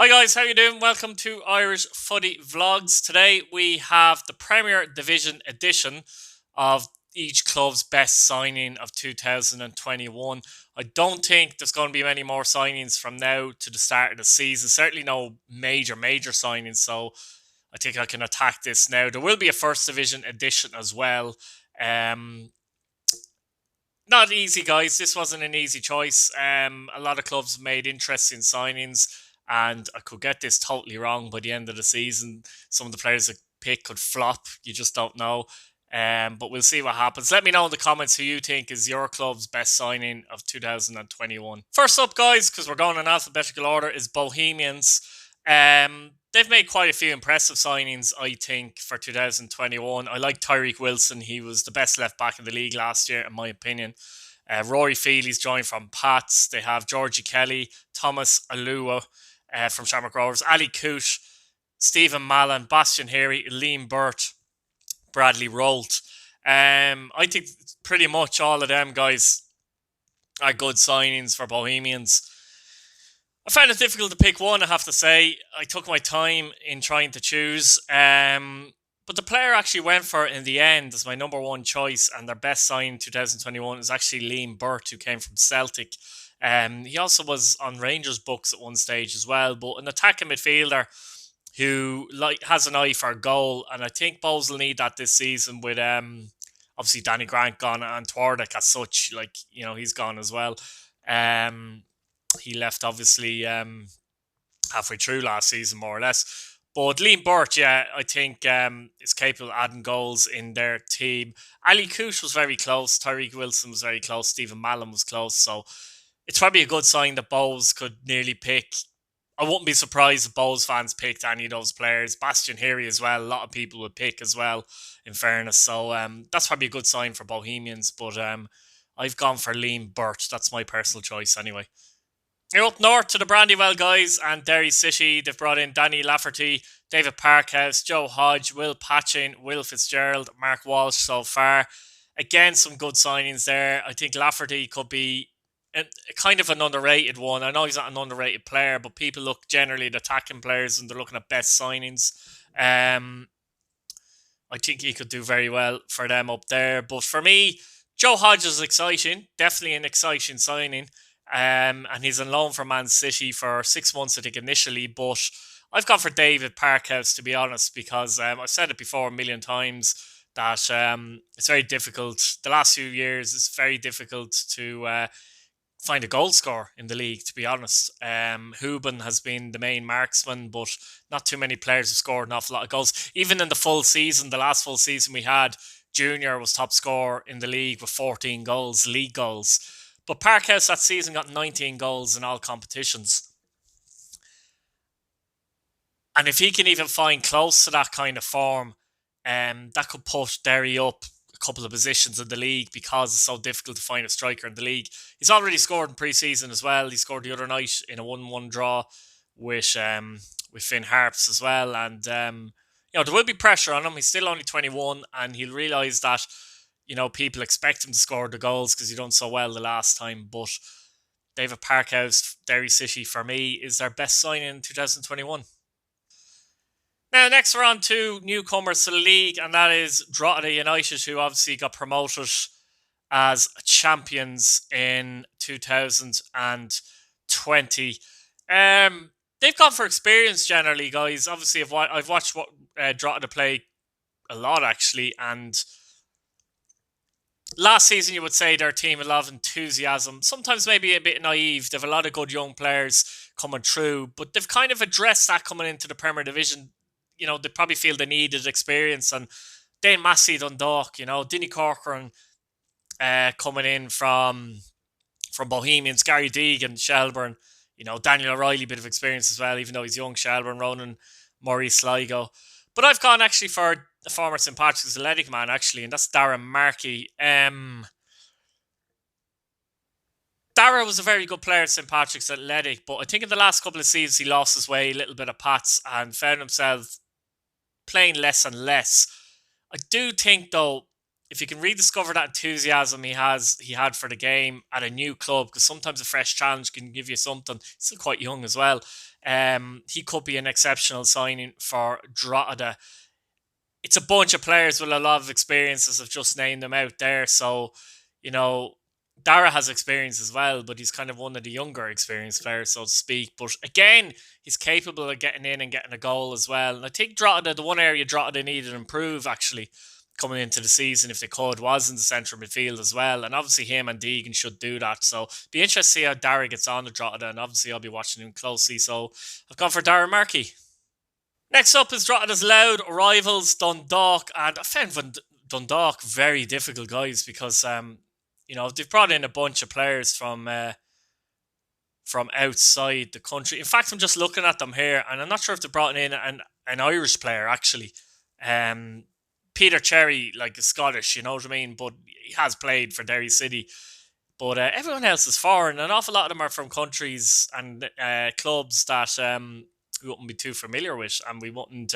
Hi guys, how you doing? Welcome to Irish Footy Vlogs. Today we have the Premier Division edition of each club's best signing of 2021. I don't think there's going to be many more signings from now to the start of the season. Certainly no major signings, so I think I can attack this now. There will be a First Division edition as well. Um, Not easy, guys. This wasn't an easy choice. A lot of clubs made interesting signings, and I could get this totally wrong by the end of the season. Some of the players I pick could flop. You just don't know. But we'll see what happens. Let me know in the comments who you think is your club's best signing of 2021. First up, guys, because we're going in alphabetical order, is Bohemians. They've made quite a few impressive signings, I think, for 2021. I like Tyreek Wilson. He was the best left back in the league last year, in my opinion. Rory Feely's joined from Pats. They have Georgie Kelly, Thomas Alua from Shamrock Rovers, Ali Coote, Stephen Mallon, Bastian Heary, Liam Burt, Bradley Rolt. I think pretty much all of them guys are good signings for Bohemians. I found it difficult to pick one, I have to say. I took my time in trying to choose. But the player I actually went for in the end as my number one choice and their best sign in 2021 is actually Liam Burt, who came from Celtic. He also was on Rangers books at one stage as well, but an attacking midfielder who has an eye for a goal, and I think Bows will need that this season with obviously Danny Grant gone and Twardek as such, he's gone as well. He left obviously halfway through last season, more or less. But Liam Burt, yeah, I think is capable of adding goals in their team. Ali Coote was very close. Tyreek Wilson was very close. Stephen Mallon was close. So it's probably a good sign that Bowes could nearly pick. I wouldn't be surprised if Bowes fans picked any of those players. Bastian Heary as well. A lot of people would pick as well, in fairness. So that's probably a good sign for Bohemians. But I've gone for Liam Burt. That's my personal choice anyway. You're up north to the Brandywell guys and Derry City. They've brought in Danny Lafferty, David Parkhouse, Joe Hodge, Will Patchin, Will Fitzgerald, Mark Walsh so far. Again, some good signings there. I think Lafferty could be kind of an underrated one. I know he's not an underrated player, but people look generally at attacking players and they're looking at best signings. I think he could do very well for them up there. But for me, Joe Hodge is exciting. Definitely an exciting signing. And he's on loan from Man City for 6 months, I think, initially. But I've gone for David Parkhouse, to be honest, because I've said it before a million times that it's very difficult. The last few years, it's very difficult to find a goal scorer in the league, to be honest. Houben has been the main marksman, but not too many players have scored an awful lot of goals. Even in the full season, the last full season we had, Junior was top scorer in the league with 14 goals, league goals. But Parkhouse that season got 19 goals in all competitions. And if he can even find close to that kind of form, that could push Derry up a couple of positions in the league because it's so difficult to find a striker in the league. He's already scored in pre-season as well. He scored the other night in a 1-1 draw with Finn Harps as well. And, there will be pressure on him. He's still only 21 and he'll realise that people expect him to score the goals because he done so well the last time. But David Parkhouse, Derry City, for me, is their best signing in 2021. Now, next we're on to newcomers to the league, and that is Drogheda United, who obviously got promoted as champions in 2020. They've gone for experience generally, guys. Obviously, I've watched Drogheda play a lot, actually, and last season, you would say their team had a lot of enthusiasm. Sometimes maybe a bit naive. They have a lot of good young players coming through, but they've kind of addressed that coming into the Premier Division. They probably feel they needed experience. And Dane Massey, Dundalk, Dinny Corcoran coming in from Bohemians, Gary Deegan, Shelburne, Daniel O'Reilly, bit of experience as well, even though he's young, Shelburne, Ronan, Maurice Sligo. But I've gone actually for the former St. Patrick's Athletic man, actually, and that's Darragh Markey. Darragh was a very good player at St. Patrick's Athletic, but I think in the last couple of seasons he lost his way a little bit of Pats and found himself playing less and less. I do think, though, if he can rediscover that enthusiasm he had for the game at a new club, because sometimes a fresh challenge can give you something. He's still quite young as well. He could be an exceptional signing for Drogheda. It's a bunch of players with a lot of experiences. I've just named them out there. So, you know, Darragh has experience as well, but he's kind of one of the younger experienced players, so to speak. But again, he's capable of getting in and getting a goal as well. And I think Drogheda, the one area Drogheda needed to improve actually coming into the season, if they could, was in the central midfield as well. And obviously him and Deegan should do that. So be interested to see how Darragh gets on to Drogheda, and obviously I'll be watching him closely. So I've gone for Darragh Markey. Next up is Drogheda's loud rivals, Dundalk, and I found Dundalk very difficult, guys, because they've brought in a bunch of players from outside the country. In fact, I'm just looking at them here, and I'm not sure if they brought in an Irish player actually. Peter Cherry, like, is Scottish, you know what I mean, but he has played for Derry City. But everyone else is foreign. An awful lot of them are from countries and clubs that we wouldn't be too familiar with, and we wouldn't.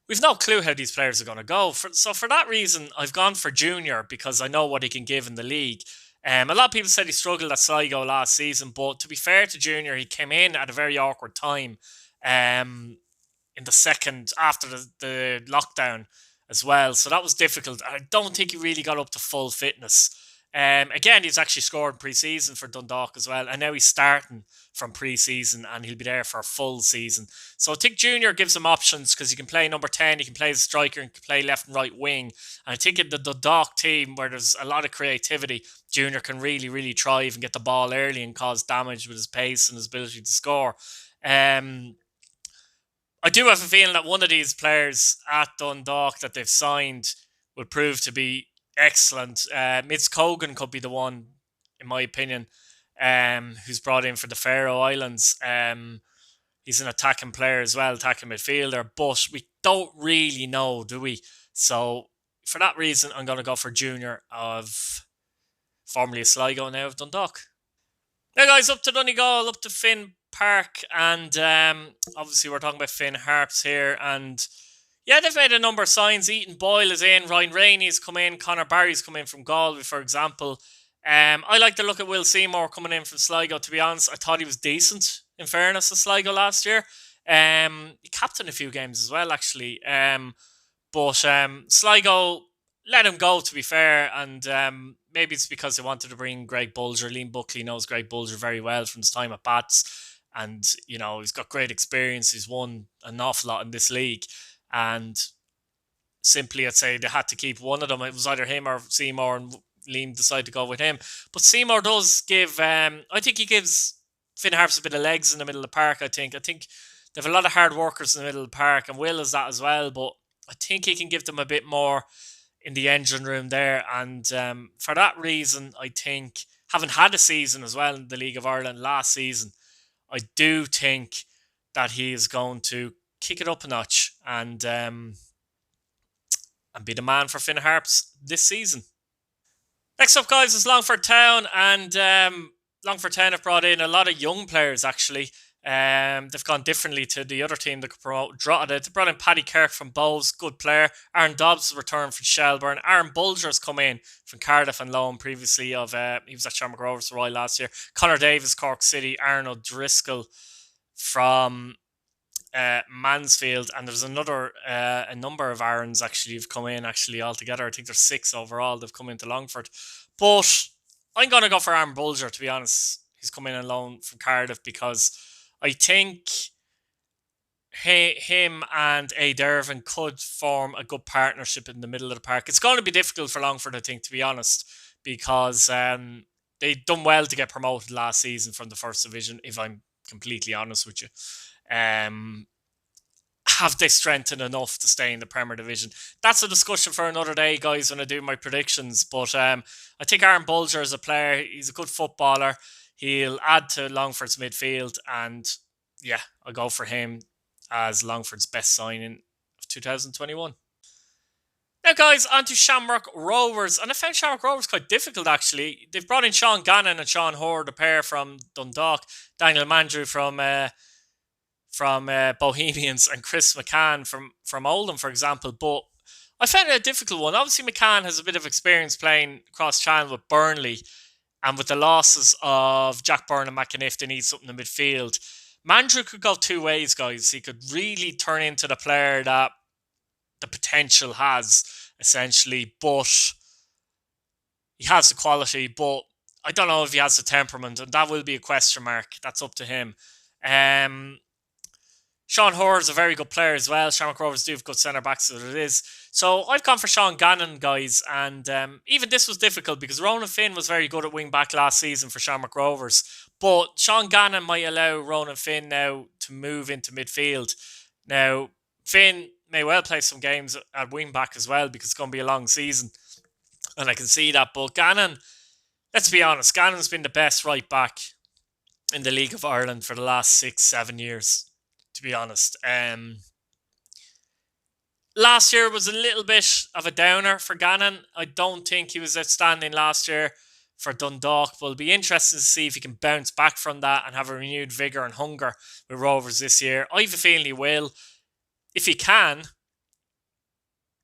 We've no clue how these players are going to go. So for that reason, I've gone for Junior, because I know what he can give in the league. A lot of people said he struggled at Sligo last season, but to be fair to Junior, he came in at a very awkward time. In the second, after the lockdown as well. So that was difficult. I don't think he really got up to full fitness. Again, he's actually scored pre-season for Dundalk as well, and now he's starting from pre-season, and he'll be there for a full season. So I think Junior gives him options, because he can play number 10, he can play as a striker, and can play left and right wing. And I think in the Dundalk team, where there's a lot of creativity, Junior can really, really thrive and get the ball early and cause damage with his pace and his ability to score. I do have a feeling that one of these players at Dundalk that they've signed will prove to be excellent. Mitz Cogan could be the one, in my opinion, who's brought in for the Faroe Islands. He's an attacking player as well, attacking midfielder, but we don't really know, do we? So for that reason, I'm going to go for Junior of formerly Sligo, now of Dundalk. Now, guys, up to Donegal, up to Finn Park, and obviously we're talking about Finn Harps here, and yeah, they've made a number of signs. Ethan Boyle is in, Ryan Rainey's come in, Conor Barry's come in from Galway, for example. I like to look at Will Seymore coming in from Sligo. To be honest, I thought he was decent, in fairness, to Sligo last year. He captained a few games as well, actually. But Sligo let him go, to be fair, and maybe it's because they wanted to bring Greg Bolger. Liam Buckley knows Greg Bolger very well from his time at Bats, and he's got great experience. He's won an awful lot in this league, and simply I'd say they had to keep one of them. It was either him or Seymore, and Liam decided to go with him. But Seymore does give, I think he gives Finn Harps a bit of legs in the middle of the park. I think they have a lot of hard workers in the middle of the park, and Will is that as well, but I think he can give them a bit more in the engine room there, and for that reason, I think, having had a season as well in the League of Ireland last season, I do think that he is going to kick it up a notch and be the man for Finn Harps this season. Next up, guys, is Longford Town, and Longford Town have brought in a lot of young players, actually. They've gone differently to the other team that could promote Drogheda. They brought in Paddy Kirk from Bowes, good player. Aaron Dobbs has returned from Shelburne. Aaron Bolger's come in from Cardiff and loan previously. He was at Shamrock Rovers for a while last year. Connor Davis, Cork City. Arnold Driscoll from Mansfield, and there's a number of Aarons actually have come in altogether. I think there's 6 overall. They've come into Longford, but I'm gonna go for Aaron Bolger, to be honest. He's come in on loan from Cardiff because I think him and A. Dervin could form a good partnership in the middle of the park. It's going to be difficult for Longford, I think, to be honest, because they done well to get promoted last season from the first division, if I'm completely honest with you. Have they strengthened enough to stay in the Premier Division? That's a discussion for another day, guys, when I do my predictions. But I think Aaron Bolger is a player. He's a good footballer. He'll add to Longford's midfield, and yeah, I'll go for him as Longford's best signing of 2021. Now, guys, on to Shamrock Rovers, and I found Shamrock Rovers quite difficult, actually. They've brought in Sean Gannon and Sean Hoare, the pair from Dundalk, Daniel Mandrew from Bohemians, and Chris McCann from Oldham, for example. But I found it a difficult one. Obviously, McCann has a bit of experience playing cross channel with Burnley, and with the losses of Jack Byrne and McAniff, they need something in midfield. Mandrew could go two ways, guys. He could really turn into the player that the potential has, essentially, but he has the quality, but I don't know if he has the temperament, and that will be a question mark. That's up to him. Um, Sean Hoare is a very good player as well. Shamrock Rovers do have good centre backs as it is. So I've gone for Sean Gannon, guys. And even this was difficult because Ronan Finn was very good at wing back last season for Shamrock Rovers. But Sean Gannon might allow Ronan Finn now to move into midfield. Now, Finn may well play some games at wing back as well because it's going to be a long season. And I can see that. But Gannon, let's be honest, Gannon's been the best right back in the League of Ireland for the last 6-7 years, to be honest. Last year was a little bit of a downer for Gannon. I don't think he was outstanding last year for Dundalk, but it'll be interesting to see if he can bounce back from that and have a renewed vigour and hunger with Rovers this year. I have a feeling he will. If he can,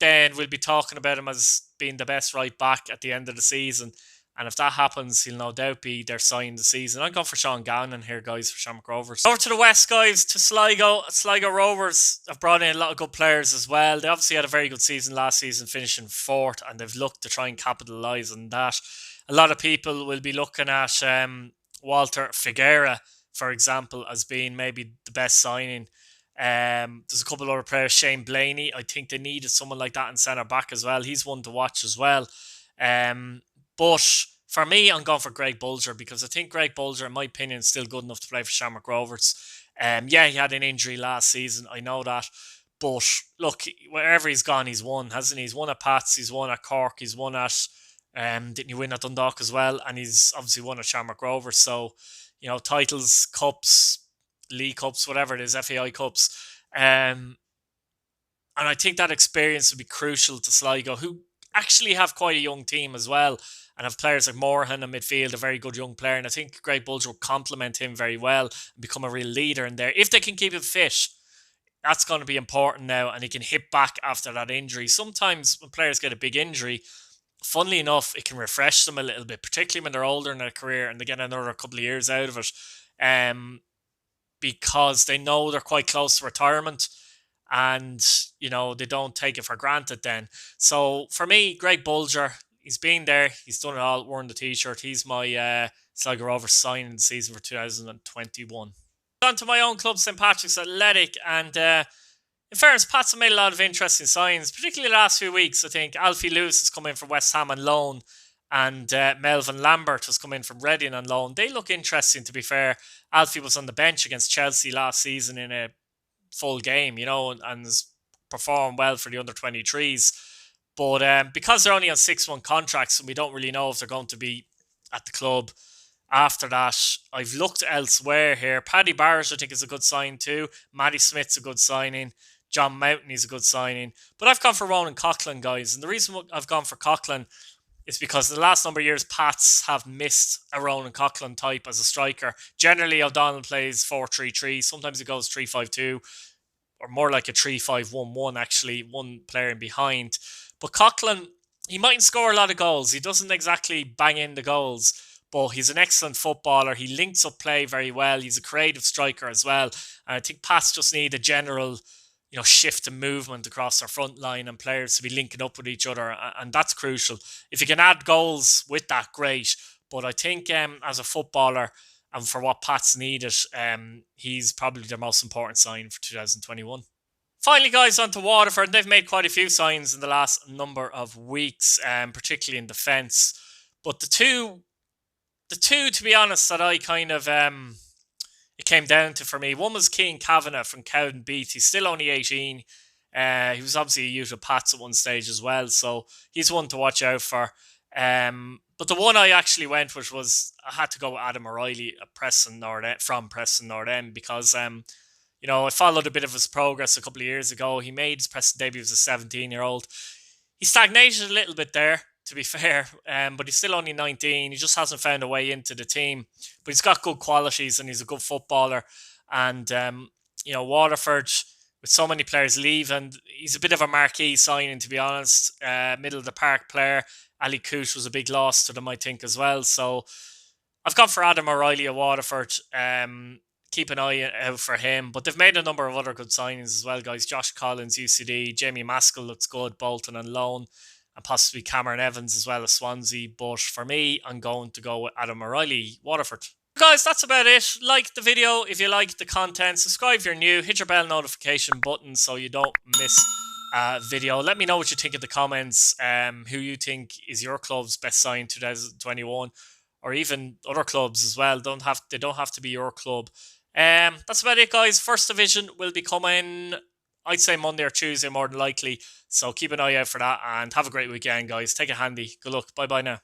then we'll be talking about him as being the best right back at the end of the season. And if that happens, he'll no doubt be their sign of the season. I'm going for Sean Gannon here, guys, for Shamrock Rovers. Over to the west, guys, to Sligo. Sligo Rovers have brought in a lot of good players as well. They obviously had a very good season last season, finishing fourth, and they've looked to try and capitalise on that. A lot of people will be looking at Walter Figueira, for example, as being maybe the best signing. There's a couple of other players. Shane Blaney, I think they needed someone like that in centre back as well. He's one to watch as well. But for me, I'm going for Greg Bolger because I think Greg Bolger, in my opinion, is still good enough to play for Shamrock Rovers. Yeah, he had an injury last season. I know that. But look, wherever he's gone, he's won, hasn't he? He's won at Pats, he's won at Cork, he's won at, didn't he win at Dundalk as well? And he's obviously won at Shamrock Rovers. So, titles, cups, League Cups, whatever it is, FAI Cups. And I think that experience would be crucial to Sligo, who actually have quite a young team as well, and have players like Morahan in midfield, a very good young player. And I think Greg Bulger will complement him very well and become a real leader in there. If they can keep him fit, that's going to be important now, and he can hit back after that injury. Sometimes when players get a big injury, funnily enough, it can refresh them a little bit, particularly when they're older in their career and they get another couple of years out of it, because they know they're quite close to retirement, and they don't take it for granted then. So for me, Greg Bulger, he's been there, he's done it all, worn the t-shirt. He's my Sligo Rovers signing the season for 2021. On to my own club, St. Patrick's Athletic, and in fairness, Pats have made a lot of interesting signs, particularly the last few weeks. I think Alfie Lewis has come in from West Ham on loan, and Melvin Lambert has come in from Reading on loan. They look interesting, to be fair. Alfie was on the bench against Chelsea last season in a full game, and has performed well for the under-23s. But because they're only on 6-1 contracts and we don't really know if they're going to be at the club after that, I've looked elsewhere here. Paddy Barrett, I think, is a good sign too. Matty Smith's a good signing. John Mountain is a good signing. But I've gone for Ronan Coughlan, guys. And the reason I've gone for Coughlan is because the last number of years, Pats have missed a Ronan Coughlan type as a striker. Generally, O'Donnell plays 4-3-3. Sometimes he goes 3-5-2, or more like a 3-5-1-1, actually, one player in behind. But Coughlan, he mightn't score a lot of goals. He doesn't exactly bang in the goals, but he's an excellent footballer. He links up play very well. He's a creative striker as well. And I think Pats just need a general shift in movement across their front line and players to be linking up with each other. And that's crucial. If you can add goals with that, great. But I think as a footballer and for what Pats needed, he's probably their most important sign for 2021. Finally, guys, on to Waterford. They've made quite a few signs in the last number of weeks, particularly in defence. But the two, to be honest, that I kind of it came down to for me, one was Keane Kavanagh from Cowdenbeath. He's still only 18. He was obviously a usual Pats at one stage as well, so he's one to watch out for. But the one I actually went with was, I had to go with Adam O'Reilly at from Preston North End, because I followed a bit of his progress a couple of years ago. He made his Preston debut as a 17-year-old. He stagnated a little bit there, to be fair, but he's still only 19. He just hasn't found a way into the team. But he's got good qualities and he's a good footballer. And, Waterford, with so many players leave, and he's a bit of a marquee signing, to be honest. Middle of the park player. Ali Cooch was a big loss to them, I think, as well. So I've gone for Adam O'Reilly at Waterford. Keep an eye out for him. But they've made a number of other good signings as well, guys. Josh Collins, UCD. Jamie Maskell looks good. Bolton on loan. And possibly Cameron Evans as well as Swansea. But for me, I'm going to go with Adam O'Reilly, Waterford. Guys, that's about it. Like the video if you like the content. Subscribe if you're new. Hit your bell notification button so you don't miss a video. Let me know what you think in the comments. Who you think is your club's best sign 2021, or even other clubs as well. They don't have to be your club. That's about it, guys. First division will be coming, I'd say Monday or Tuesday more than likely. So keep an eye out for that and have a great weekend, guys. Take it handy. Good luck. Bye bye now.